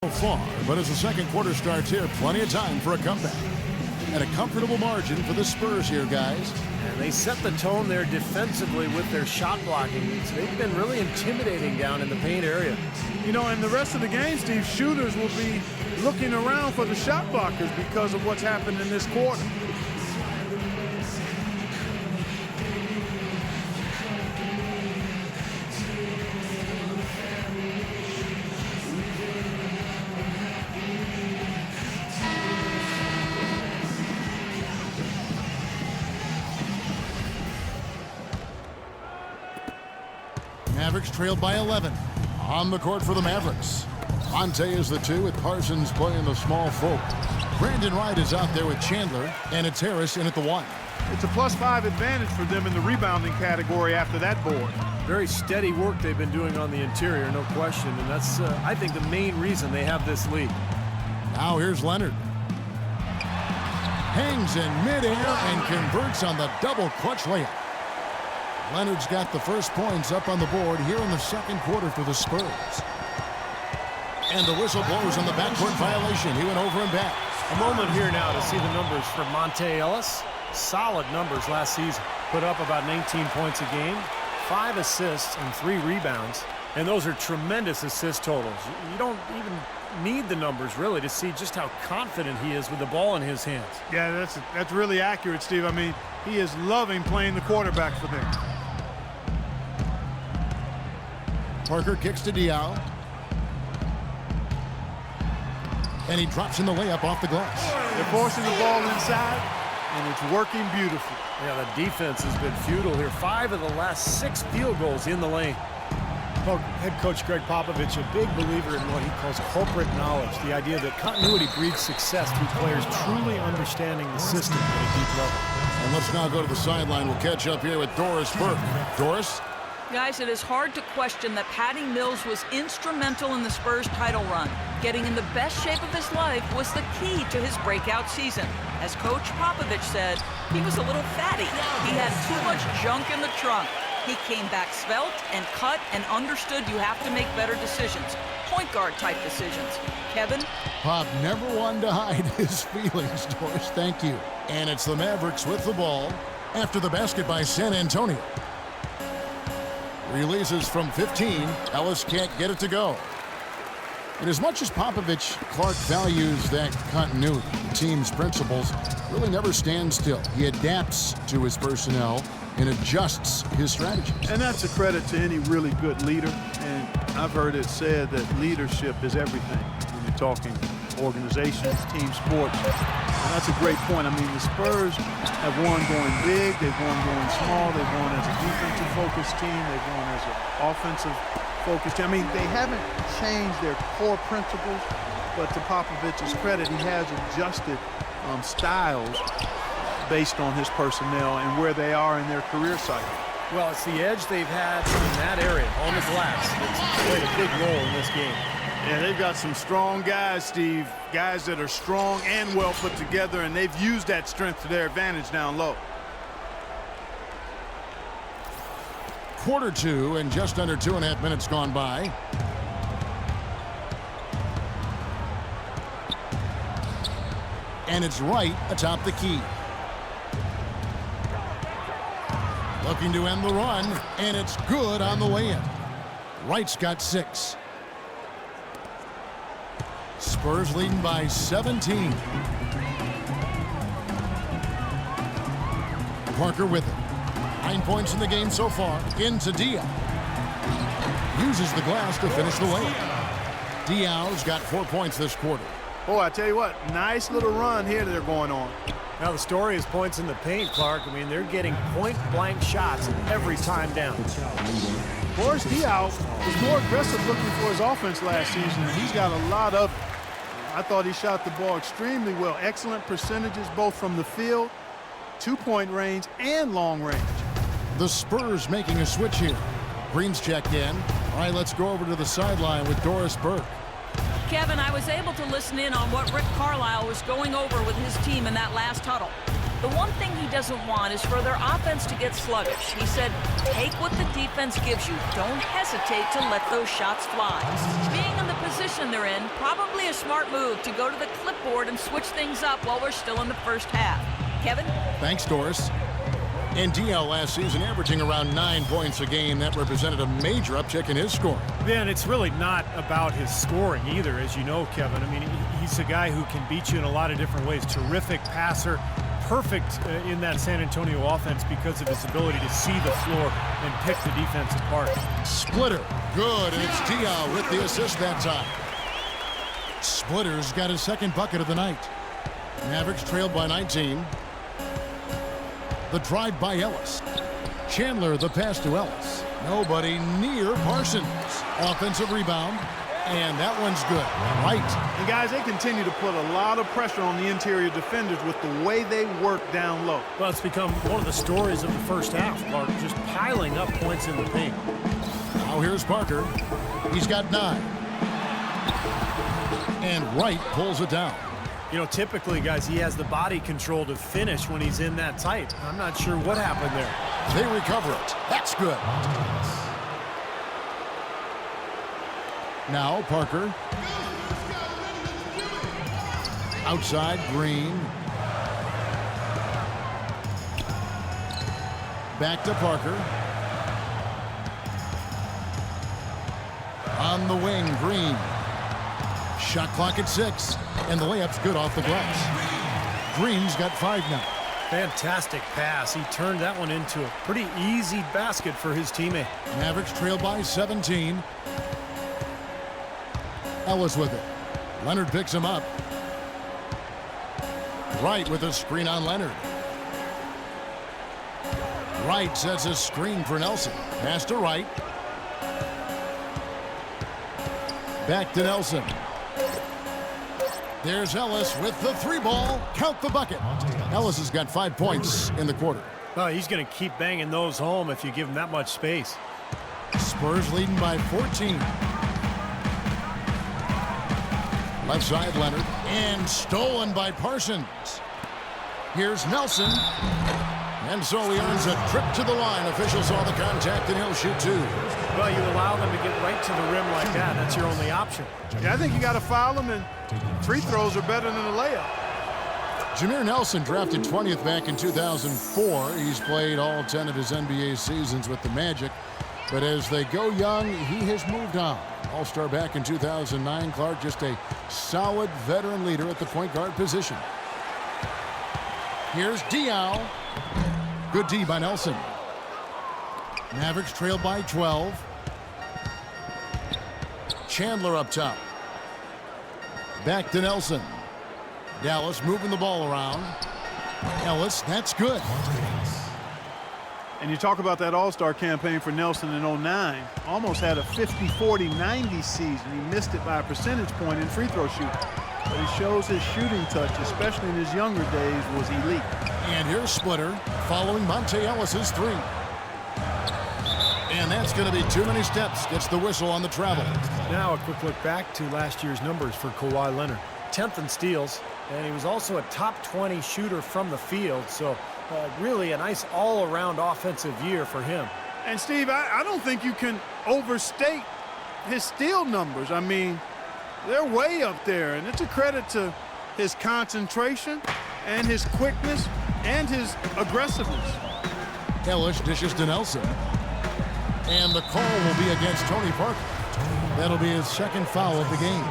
far, but as the second quarter starts here, plenty of time for a comeback. And a comfortable margin for the Spurs here, guys. And they set the tone there defensively with their shot blocking. They've been really intimidating down in the paint area. You know, in the rest of the game, Steve, shooters will be looking around for the shot blockers because of what's happened in this quarter. Mavericks trailed by 11. On the court for the Mavericks. Monte is the 2 with Parsons playing the small forward. Brandon Wright is out there with Chandler, and it's Harris in at the 1. It's a +5 advantage for them in the rebounding category after that board. Very steady work they've been doing on the interior, no question. And that's, I think, the main reason they have this lead. Now here's Leonard. Hangs in midair and converts on the double clutch layup. Leonard's got the first points up on the board here in the second quarter for the Spurs. And the whistle blows on the backcourt violation. He went over and back. A moment here now to see the numbers for Monte Ellis. Solid numbers last season. Put up about 19 points a game, 5 assists and 3 rebounds. And those are tremendous assist totals. You don't even need the numbers, really, to see just how confident he is with the ball in his hands. Yeah, that's really accurate, Steve. I mean, he is loving playing the quarterback for them. Parker kicks to Diaw. And he drops in the layup off the glass. They're forcing the ball inside, and it's working beautifully. Yeah, the defense has been futile here. 5 of the last 6 field goals in the lane. Well, head coach Greg Popovich, a big believer in what he calls corporate knowledge, the idea that continuity breeds success through players truly understanding the system at a deep level. And let's now go to the sideline. We'll catch up here with Doris Burke. Doris? Guys, it is hard to question that Patty Mills was instrumental in the Spurs title run. Getting in the best shape of his life was the key to his breakout season. As Coach Popovich said, he was a little fatty. He had too much junk in the trunk. He came back svelte and cut and understood you have to make better decisions. Point guard type decisions. Kevin? Pop never wanted to hide his feelings, Doris. Thank you. And it's the Mavericks with the ball after the basket by San Antonio. Releases from 15. Ellis can't get it to go. And as much as Popovich, Clark values that continuity, the team's principles really never stand still. He adapts to his personnel and adjusts his strategies. And that's a credit to any really good leader. And I've heard it said that leadership is everything when you're talking organizations, team sports. And that's a great point. I mean, the Spurs have won going big, they've won going small, they've won as a defensive-focused team, they've won as an offensive-focused team. I mean, they haven't changed their core principles, but to Popovich's credit, he has adjusted styles based on his personnel and where they are in their career cycle. Well, it's the edge they've had in that area on the glass that's played a big role in this game. Yeah, they've got some strong guys, Steve. Guys that are strong and well put together, and they've used that strength to their advantage down low. Quarter 2 and just under 2.5 minutes gone by. And it's right atop the key. Looking to end the run, and it's good on the way in. Wright's got 6. Spurs leading by 17. Parker with it. 9 points in the game so far. Into Diaw. Uses the glass to finish the layup. Diaw's got 4 points this quarter. Boy, I tell you what, nice little run here that they're going on. Now the story is points in the paint, Clark. I mean, they're getting point-blank shots every time down. Boris Diaw was more aggressive looking for his offense last season, and he's got a lot of it. I thought he shot the ball extremely well. Excellent percentages both from the field, 2-point range, and long range. The Spurs making a switch here. Green's checked in. All right, let's go over to the sideline with Doris Burke. Kevin, I was able to listen in on what Rick Carlisle was going over with his team in that last huddle. The one thing he doesn't want is for their offense to get sluggish. He said, take what the defense gives you. Don't hesitate to let those shots fly. Being in the position they're in, probably a smart move to go to the clipboard and switch things up while we're still in the first half. Kevin? Thanks, Doris. And DL last season averaging around 9 points a game. That represented a major uptick in his scoring. Yeah, and it's really not about his scoring either, as you know, Kevin. I mean, he's a guy who can beat you in a lot of different ways. Terrific passer, perfect in that San Antonio offense because of his ability to see the floor and pick the defense apart. Splitter, good, and it's Diaw with the assist that time. Splitter's got his second bucket of the night. Mavericks trailed by 19. The drive by Ellis. Chandler, the pass to Ellis. Nobody near Parsons. Offensive rebound, and that one's good. Right. And guys, they continue to put a lot of pressure on the interior defenders with the way they work down low. Well, it's become one of the stories of the first half, Clark, just piling up points in the paint. Now here's Parker. He's got 9. And Wright pulls it down. You know, typically, guys, he has the body control to finish when he's in that tight. I'm not sure what happened there. They recover it. That's good. Now Parker. Outside, Green. Back to Parker. On the wing, Green. Shot clock at 6. And the layup's good off the glass. Green's got 5 now. Fantastic pass. He turned that one into a pretty easy basket for his teammate. Mavericks trail by 17. Ellis with it. Leonard picks him up. Wright with a screen on Leonard. Wright sets a screen for Nelson. Pass to Wright. Back to Nelson. There's Ellis with the 3 ball. Count the bucket. Ellis has got 5 points in the quarter. Oh, he's going to keep banging those home if you give him that much space. Spurs leading by 14. Left side, Leonard. And stolen by Parsons. Here's Nelson. And so he earns a trip to the line. Officials saw the contact and he'll shoot 2. Well, you allow them to get right to the rim like that. That's your only option. Yeah, I think you got to foul them, and free throws are better than a layup. Jameer Nelson, drafted 20th back in 2004. He's played all 10 of his NBA seasons with the Magic. But as they go young, he has moved on. All-star back in 2009. Clark, just a solid veteran leader at the point guard position. Here's Diaw. Good D by Nelson. Mavericks trail by 12. Chandler up top. Back to Nelson. Dallas moving the ball around. Ellis, that's good. And you talk about that All-Star campaign for Nelson in 09. Almost had a 50-40-90 season. He missed it by a percentage point in free throw shooting. But he shows his shooting touch, especially in his younger days, was elite. And here's Splitter following Monte Ellis's 3. And that's going to be too many steps. Gets the whistle on the travel. Now a quick look back to last year's numbers for Kawhi Leonard. 10th in steals, and he was also a top 20 shooter from the field. So really a nice all-around offensive year for him. And Steve, I don't think you can overstate his steal numbers. I mean, they're way up there, and it's a credit to his concentration and his quickness and his aggressiveness. Ellis dishes to Nelson. And the call will be against Tony Parker. That'll be his second foul of the game.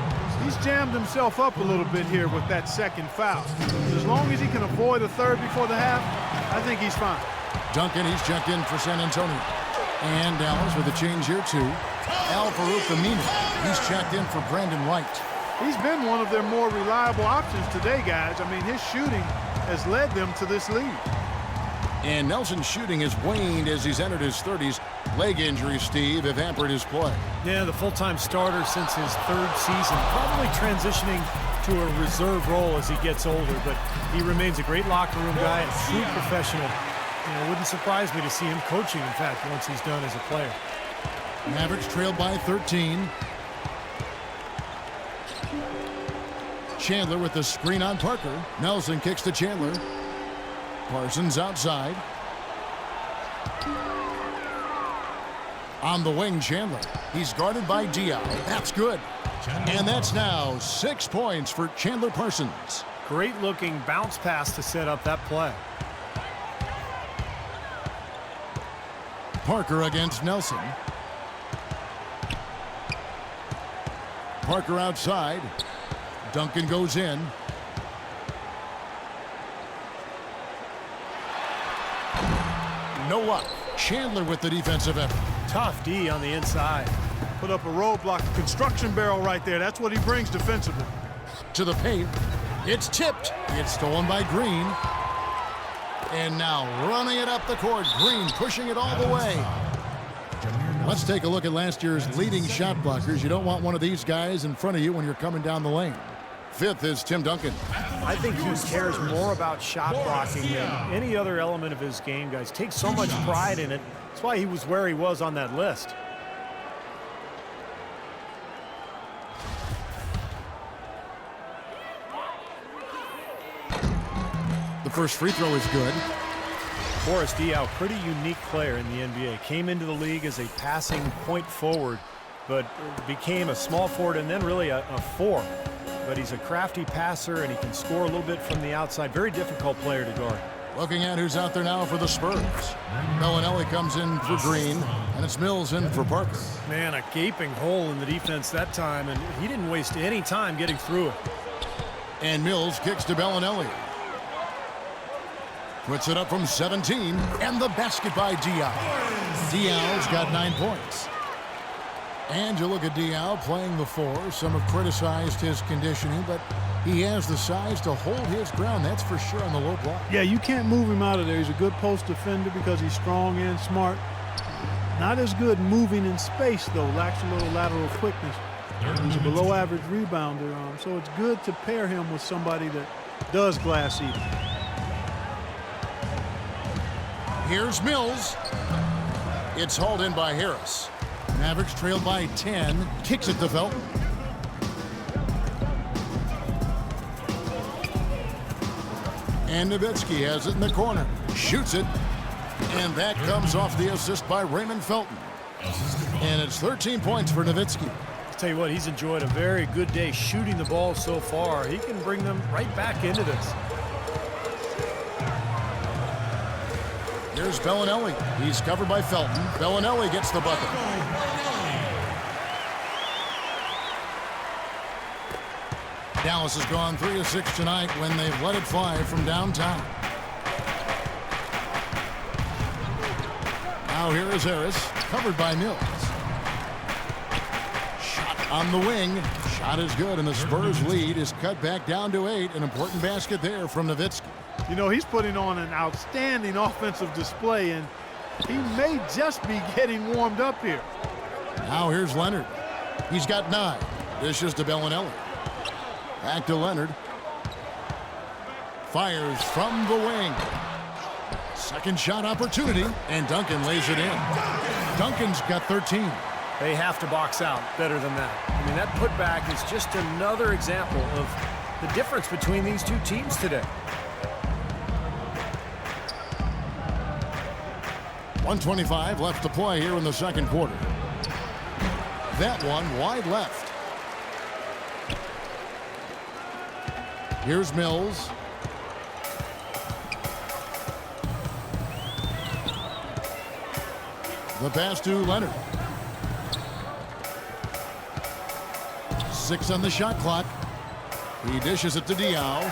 He's jammed himself up a little bit here with that second foul. As long as he can avoid a third before the half, I think he's fine. Duncan, he's checked in for San Antonio. And Dallas with a change here too. Al-Farouq Aminu, he's checked in for Brandon Wright. He's been one of their more reliable options today, guys. I mean, his shooting has led them to this lead. And Nelson's shooting has waned as he's entered his 30s. Leg injuries, Steve, have hampered his play. Yeah, the full-time starter since his 3rd season, probably transitioning to a reserve role as he gets older, but he remains a great locker room guy, a true professional. You know, it wouldn't surprise me to see him coaching, in fact, once he's done as a player. Mavericks trailed by 13. Chandler with the screen on Parker. Nelson kicks to Chandler. Parsons outside. On the wing, Chandler. He's guarded by Diaw. That's good. And that's now 6 points for Chandler Parsons. Great looking bounce pass to set up that play. Parker against Nelson. Parker outside. Duncan goes in. No luck. Chandler with the defensive effort. Tough D on the inside. Put up a roadblock, a construction barrel right there. That's what he brings defensively. To the paint. It's tipped. It's stolen by Green. And now running it up the court. Green pushing it all the way. Let's take a look at last year's leading shot blockers. You don't want one of these guys in front of you when you're coming down the lane. Fifth is Tim Duncan. I think he cares more about shot blocking than any other element of his game, guys. Takes so much pride in it. That's why he was where he was on that list. The first free throw is good. Boris Diaw, pretty unique player in the NBA. Came into the league as a passing point forward, but became a small forward and then really a four. But he's a crafty passer, and he can score a little bit from the outside. Very difficult player to guard. Looking at who's out there now for the Spurs. Bellinelli comes in for Green, and it's Mills in for Parker. Man, a gaping hole in the defense that time, and he didn't waste any time getting through it. And Mills kicks to Bellinelli. Puts it up from 17, and the basket by Diaw. Diaw's got 9 points. And you look at Diaw playing the four. Some have criticized his conditioning, but he has the size to hold his ground. That's for sure on the low block. Yeah, you can't move him out of there. He's a good post defender because he's strong and smart. Not as good moving in space, though. Lacks a little lateral quickness. He's a below-average rebounder, so it's good to pair him with somebody that does glass eating. Here's Mills. It's hauled in by Harris. Mavericks trailed by 10. Kicks it to Felton. And Nowitzki has it in the corner. Shoots it. And that comes off the assist by Raymond Felton. And it's 13 points for Nowitzki. I'll tell you what, he's enjoyed a very good day shooting the ball so far. He can bring them right back into this. Here's Bellinelli. He's covered by Felton. Bellinelli gets the bucket. Dallas has gone 3 of 6 tonight when they've let it fly from downtown. Now here is Harris, covered by Mills. Shot on the wing. Shot is good, and the Spurs lead is cut back down to 8. An important basket there from Nowitzki. You know, he's putting on an outstanding offensive display, and he may just be getting warmed up here. Now here's Leonard. He's got 9. Dishes to Bellinelli. Back to Leonard. Fires from the wing. Second shot opportunity, and Duncan lays it in. Duncan's got 13. They have to box out better than that. I mean, that putback is just another example of the difference between these two teams today. 1:25 left to play here in the second quarter. That one wide left. Here's Mills. The pass to Leonard. 6 on the shot clock. He dishes it to Diaw.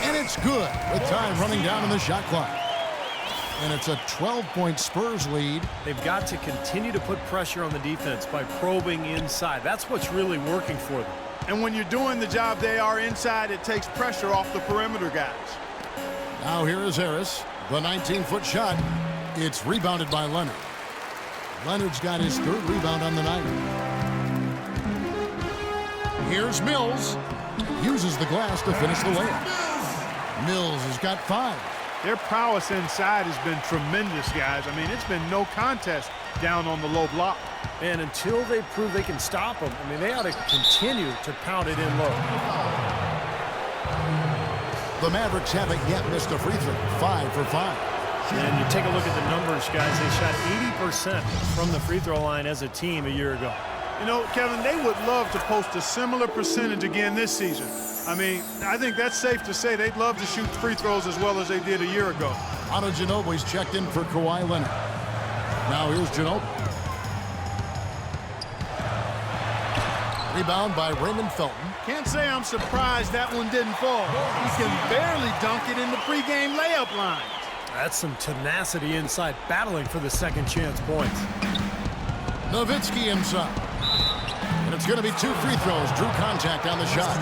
And it's good with time running down on the shot clock. And it's a 12-point Spurs lead. They've got to continue to put pressure on the defense by probing inside. That's what's really working for them. And when you're doing the job they are inside, it takes pressure off the perimeter guys. Now here is Harris. The 19-foot shot. It's rebounded by Leonard. Leonard's got his 3rd rebound on the night. Here's Mills. Uses the glass to finish the layup. Mills has got 5. Their prowess inside has been tremendous, guys. I mean, it's been no contest down on the low block. And until they prove they can stop them, I mean, they ought to continue to pound it in low. The Mavericks haven't yet missed a free throw. 5 for 5. And you take a look at the numbers, guys. They shot 80% from the free throw line as a team a year ago. You know, Kevin, they would love to post a similar percentage again this season. I mean, I think that's safe to say they'd love to shoot free throws as well as they did a year ago. Otto Ginobili's checked in for Kawhi Leonard. Now here's Ginobili. Rebound by Raymond Felton. Can't say I'm surprised that one didn't fall. He can barely dunk it in the pregame layup line. That's some tenacity inside, battling for the second chance points. Nowitzki inside. And it's going to be 2 free throws. Drew contact on the shot.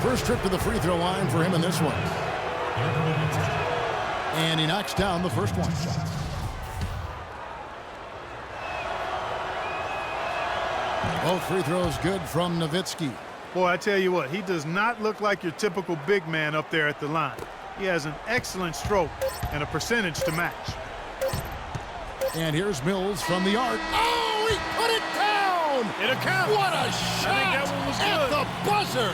First trip to the free throw line for him in this one. And he knocks down the first one. Both free throws good from Nowitzki. Boy, I tell you what, he does not look like your typical big man up there at the line. He has an excellent stroke and a percentage to match. And here's Mills from the arc. Oh, he put it down! It'll count. What a shot! I think that one was at good. The buzzer!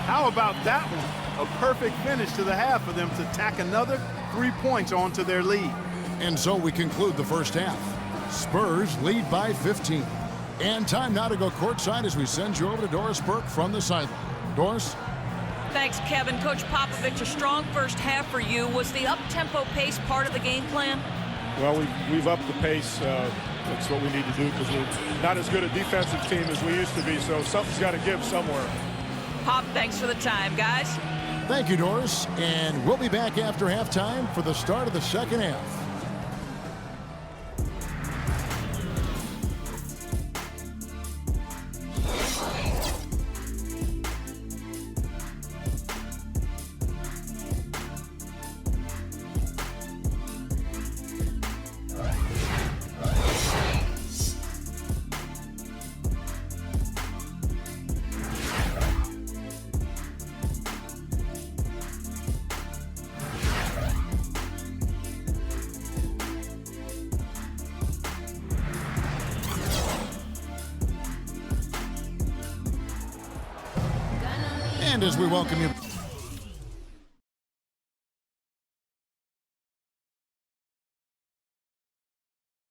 How about that one? A perfect finish to the half for them to tack another 3 points onto their lead. And so we conclude the first half. Spurs lead by 15. And time now to go courtside as we send you over to Doris Burke from the sideline. Doris? Thanks, Kevin. Coach Popovich, a strong first half for you. Was the up-tempo pace part of the game plan? Well, we've upped the pace. That's what we need to do because we're not as good a defensive team as we used to be, so something's got to give somewhere. Pop, thanks for the time, guys. Thank you, Doris. And we'll be back after halftime for the start of the second half. And as we welcome you